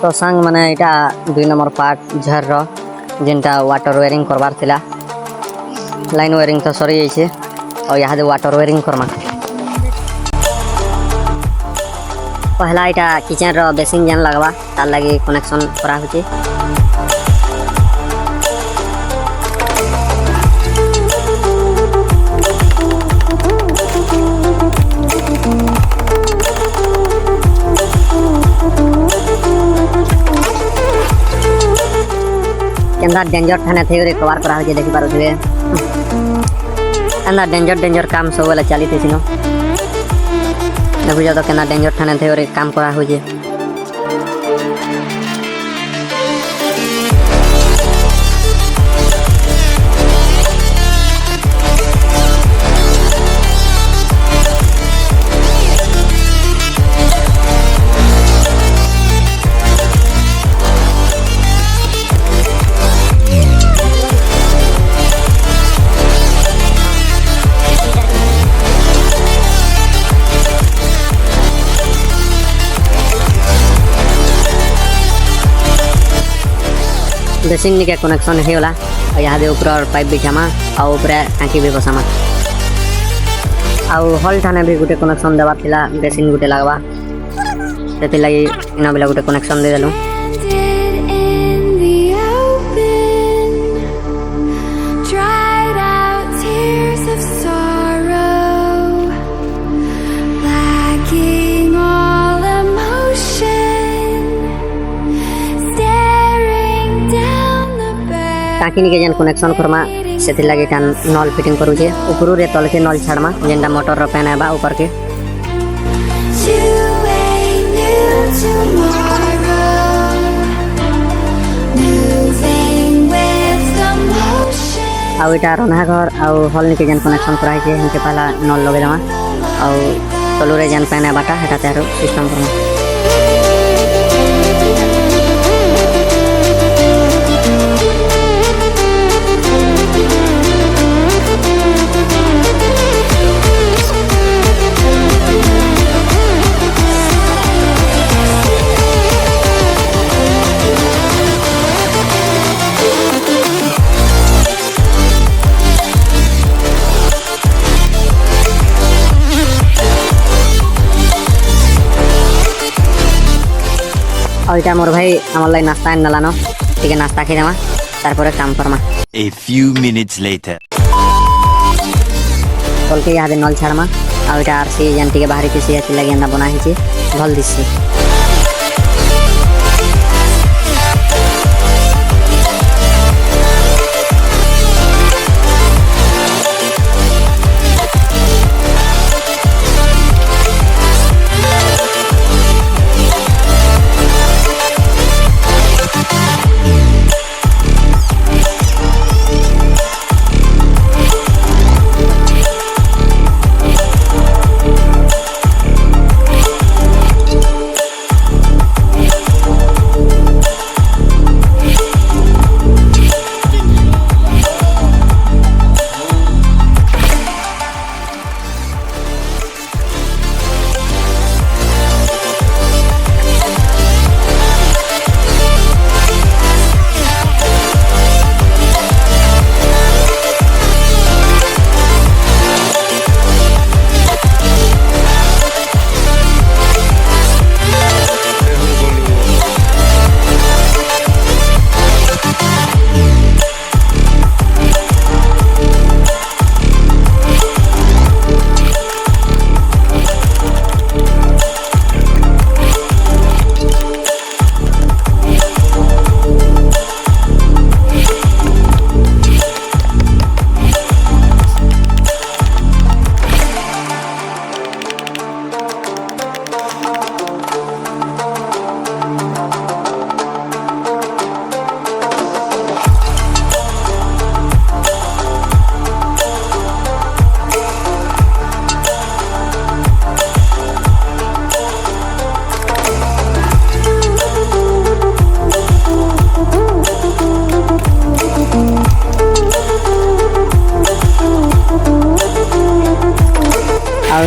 तो सांग माने इटा 2 नंबर पार्ट झार रो जेनटा वाटर वायरिंग करबार थिला लाइन वायरिंग तो सरी जाइछे और यहाँ वाटर वायरिंग करमा। पहला इटा किचन रो बेसिन जेन लगवा तार लगी कनेक्शन करा होचे। केंदा डेंजर थाने थे रे कवर करा होचे देखि पारो छे केंदा डेंजर काम सब वाला चली थे सिनो देखु जा तो केंदा डेंजर थाने थे रे काम करा होचे। बेसिन निके कनेक्शन हे वाला और यहाँ दे ऊपर पाइप बिछामा और ऊपर टांकी भी बसामा और हॉल थाने भी गुटे कनेक्शन देवा थिला बेसिन गुटे लगवा सेति लागि इना बेला गुटे कनेक्शन दे देलु। टाँकी निके जेन कनेक्शन करमा सेति लागि कान नल फिटिंग करू जे ऊपर रे तल के नल छाड़मा जेनटा मोटर रो पैन आबा ऊपर के आउ इटा रन्हा घर आउ हॉल निके जेन कनेक्शन कराई जे हमके पहला नल लगे दमा आउ तलु रे जेन पैन आबाटा हेटा तारो सिस्टम करमा। और इटा मोर भाई हमर लाई नाश्ता इन नलानो ठीक है नाश्ता खाई देमा तारपरे काम Karma. A few minutes later तल के यहाँ दे नल छाड़मा और इटा आरसी जेन टिके बाहरी के से लगी अंदा बना हिचे भल दिससे।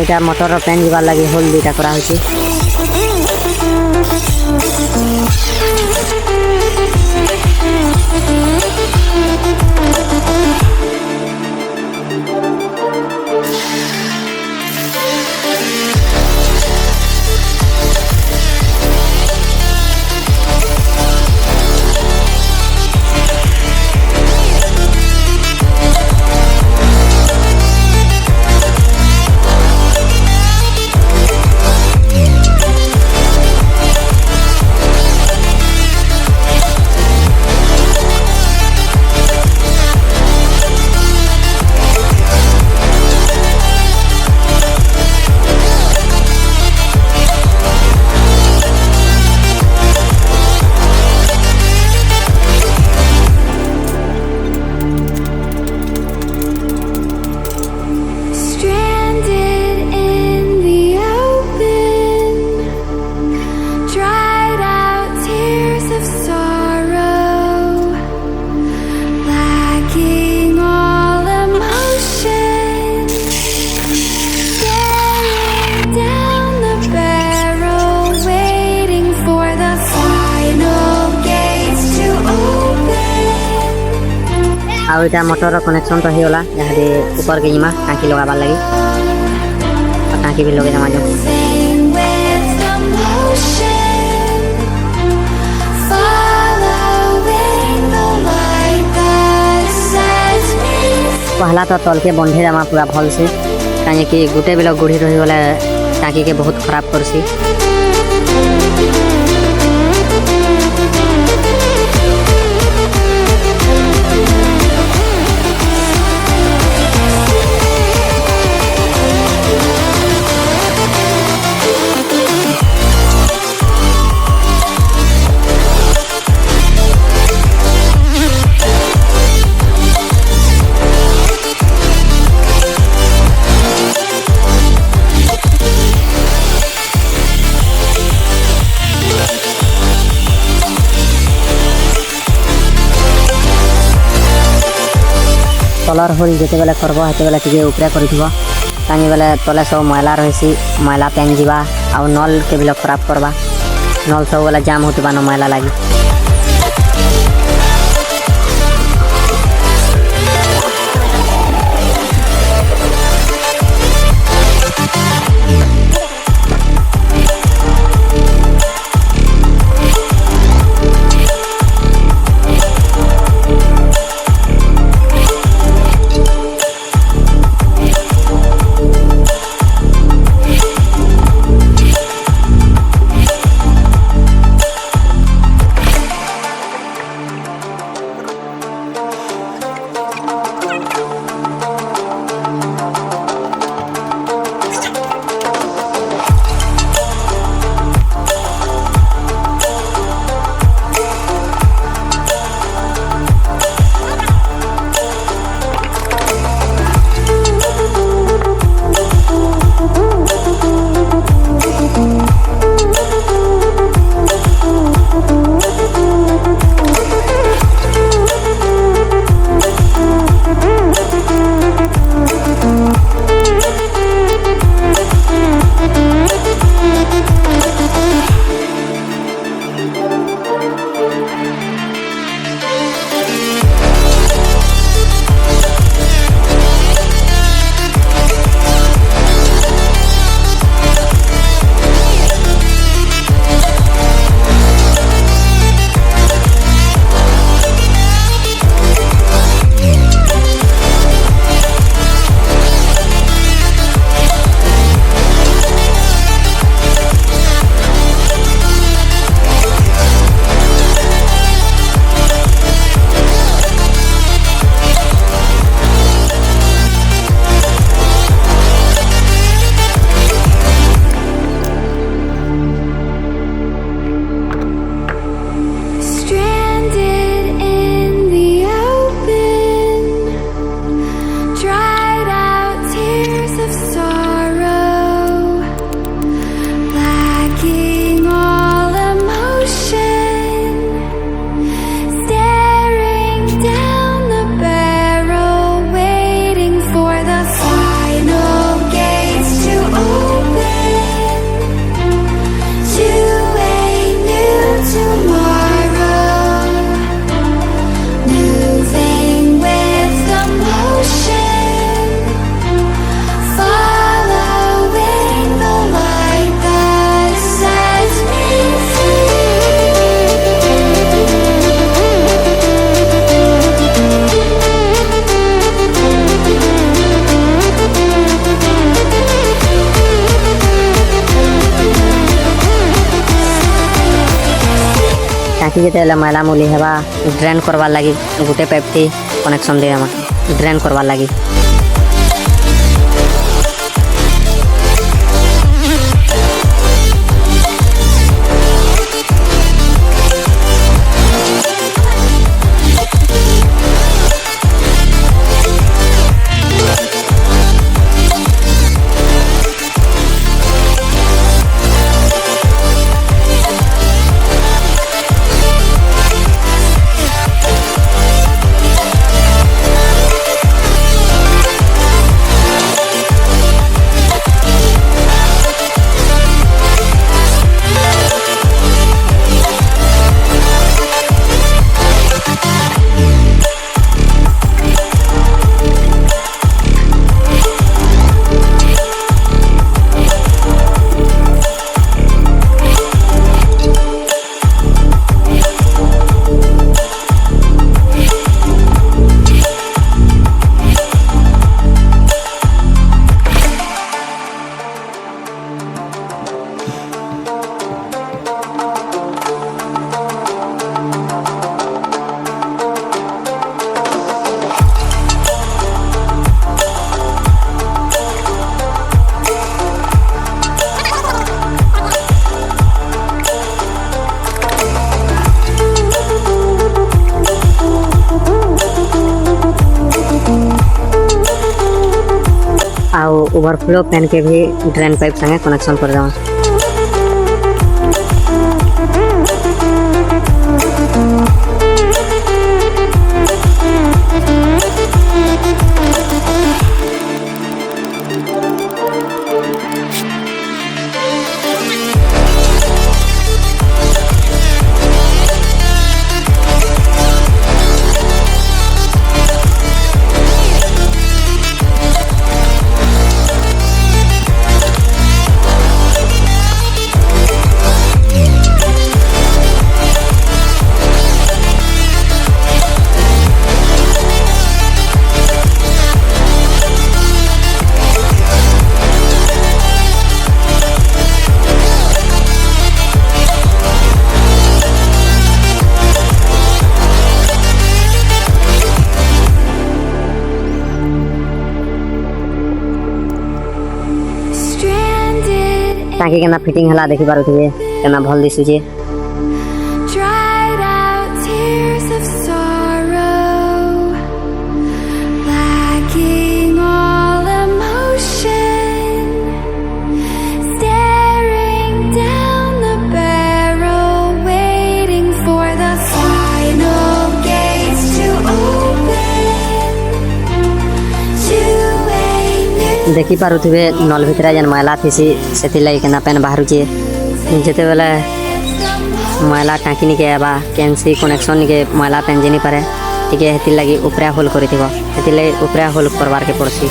आउटा मोटर पेन जीवार लगी होल दुईटा करा होची ଆଉ ଏଇଟା ମୋଟରର କନେକ୍ସନ୍ ତ ହେଇଗଲା ଯାହାକି ଉପରକେ ଯିମା ଟାଙ୍କି ଲଗାବାର ଲାଗି ଟାଙ୍କି ବି ଲଗେଇ ଦେମା ଯୋଉ पहला तो तलके बंधे देमा पूरा भल से कहीं गोटे बेल गुड़ी रहीगले टाँकी के बहुत खराब करसी कलर होल जिते बेले करब हेते बेले टिके उपरे करिथिबो कानी बेले तले सब मैला रहिसी मैला पेन जीवा आ नल के बिल खराब करबा नल सब बेले जाम होतबा न मैला लागी टाँकी के मैला मूली हेबा ड्रेन करवार लगी गोटे पाइप थी कनेक्शन दे ड्रेन करवार लगी। आउ ओवरफ्लो फैन के भी ड्रेन पाइप संगे कनेक्शन कर देवा। टाँकी केना फिटिंग हला देखि पारुथिबे केना भल दिसुचे। Dried out tears of sorrow, lacking all emotion, staring down the barrel, waiting for the final gates to open to a new देखि पारुथिबे नल भितरे जन मैला थिसी सेति लागि केना पेन बाहरुचे जेते बेले मैला टाँकी निके आबा कैंसी कनेक्शन निके मैला पेन जेनी पारे ठीक है हेति लागि उपरा होल करिथिबो हेति लागि उपरा होल करवार के पड़सी।